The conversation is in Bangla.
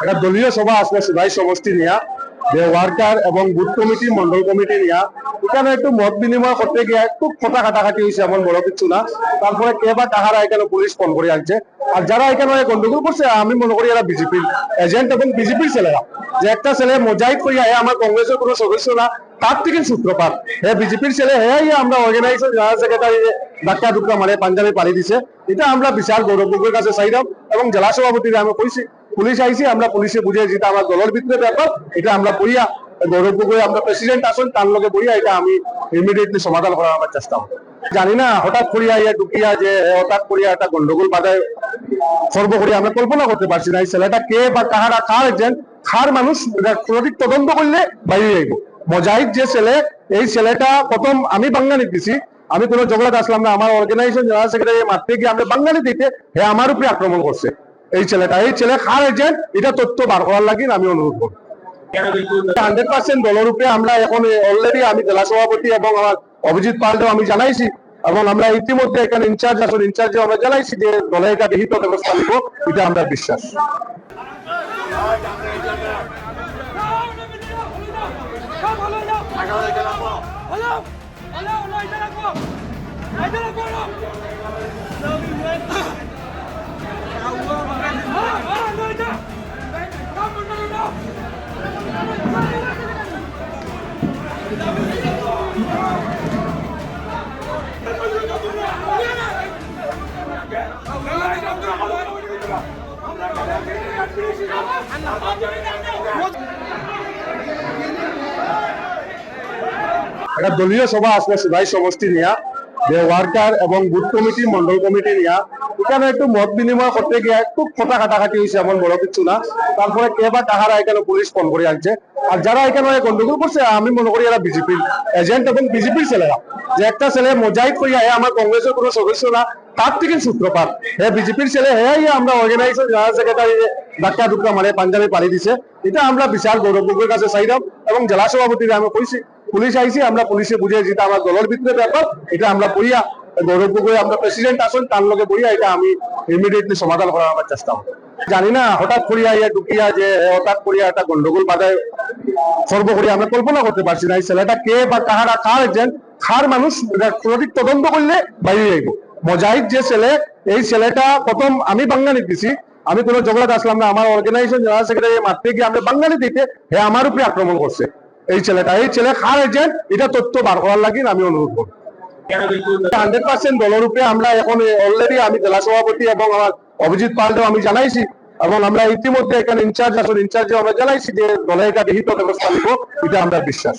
একটা দলীয় সভা আসলে সুধাই সমষ্টি নিয়া যে ওয়ার্কার এবং বুথ কমিটি মন্ডল কমিটি নিয়া এখানে একটু মত বিনিময় করতে গিয়ে একটু খোটা কাটাকাটি হয়েছে, এমন বড় কিছু না। তারপরে কে বা কাহারা এখানে পুলিশ ফোন করে আনছে, আর যারা এখানে গন্ডগোল করছে আমি মনে করি এরা বিজেপির এজেন্ট এবং বিজেপির ছেলেরা। যে একটা ছেলে মোজাহিদ করিয়া আমার কংগ্রেসের কোনো সদস্য না, তার থেকে সূত্রপাত হ্যাঁ বিজেপির ছেলে হ্যাঁ আমরা অর্গানাইজেশন জেনারেল সেক্রেটারি ধাক্কা ধুক্কা মানে পাঞ্জাবি পাড়ি দিছে। এটা আমরা বিশাল গৌরবের কাছে চাইলাম এবং জেলা সভাপতিরা আমি কইছি পুলিশ আইসি, আমরা পুলিশে বুঝিয়ে যেটা আমার দলের ভিতরে ব্যাপার এটা আমরা বইয়া গৌরব গগৈ আমরা প্রেসিডেন্ট আসুন তার লগে বইয়া এটা আমি ইমিডিয়েটলি সমাধান করার আমার চেষ্টা করব। জানি না হঠাৎ করিয়া ইয়া ঢুকিয়া যে হঠাৎ করিয়া একটা গন্ডগোল বাধায় সর্ব করিয়া আমরা কল্পনা করতে পারছি না এই ছেলেটা কে বা কাহারা কার এজেন্ট কার মানুষ সঠিক তদন্ত করলে বাইরে যাইব। মোজাহিদ যে ছেলে, এই ছেলেটা প্রথম আমি বাঙালি দিছি, আমি কোনো ঝগড়াতে আসলাম না, আমার অর্গানাইজেশন জেনারেল সেক্রেটারি মারতে গিয়ে আমরা বাঙালি দিতে হ্যাঁ আমার উপরে আক্রমণ করছে এই ছেলেটা। এই ছেলে কার এজেন্ট এটা তথ্য বার করার লাগে আমি অনুরোধ করব। 100% দলের উপরে আমরা এখন অলরেডি আমি জেলা সভাপতি এবং আমার অভিজিৎ পালকেও আমি জানাইছি এবং আমরা ইতিমধ্যে এখানে ইনচার্জ আসুন ইনচার্জে আমরা জানাইছি যে দলে এটা বিহিত ব্যবস্থা নিব, এটা আমরা বিশ্বাস। একটা দলীয় সভা আসলে সুধাই সমষ্টি নিয়া যে ওয়ার্কার এবং বুথ কমিটি মন্ডল কমিটি নিয়া এখানে একটু মত বিনিময় করতে গিয়ে একটু খোটা কাটাকাটি হয়েছে, এমন বড় কিছু না। তারপরে কে বা কাহারা এখানে পুলিশ ফোন করে আনছে, আর যারা এখানে গন্ডগোল করছে আমি মনে করি এরা বিজেপির এজেন্ট এবং বিজেপির ছেলেরা। যে একটা ছেলে মোজাহিদ করিয়া আমার কংগ্রেসের কোনো সদস্য না, তার থেকে সূত্রপাত হ্যাঁ বিজেপির ছেলে হ্যাঁ আমরা অর্গানাইজেশন জেনারেল সেক্রেটারি ধাক্কা ধুক্কা মানে পাঞ্জাবি পাড়ি দিছে। এটা আমরা বিশাল গৌরবের কাছে চাইলাম এবং জেলা সভাপতিরা আমি কইছি পুলিশ আইসি, আমরা পুলিশে বুঝিয়ে যেটা আমার দলের ভিতরে ব্যাপার এটা আমরা বইয়া গৌরব গগৈ আমরা প্রেসিডেন্ট আসুন তার লগে বইয়া এটা আমি ইমিডিয়েটলি সমাধান করার আমার চেষ্টা করব। জানি না হঠাৎ করিয়া ইয়া ঢুকিয়া যে হঠাৎ করিয়া একটা গন্ডগোল বাধায় সর্ব করিয়া আমরা কল্পনা করতে পারছি না এই ছেলেটা কে বা কাহারা কার এজেন্ট কার মানুষ সঠিক তদন্ত করলে বাইরে যাইব। মোজাহিদ যে ছেলে, এই ছেলেটা প্রথম আমি বাঙালি দিছি, আমি কোনো ঝগড়াতে আসলাম না, আমার অর্গানাইজেশন জেনারেল সেক্রেটারি মারতে গিয়ে আমরা বাঙালি দিতে হ্যাঁ আমার উপরে আক্রমণ করছে এই ছেলেটা। এই ছেলে কার এজেন্ট এটা তথ্য বার করার লাগে আমি অনুরোধ করব। 100% দলের উপরে আমরা এখন অলরেডি আমি জেলা সভাপতি এবং আমার অভিজিৎ পালকেও আমি জানাইছি এবং আমরা ইতিমধ্যে এখানে ইনচার্জ আসুন ইনচার্জে আমরা জানাইছি যে দলে এটা বিহিত ব্যবস্থা নিব, এটা আমরা বিশ্বাস।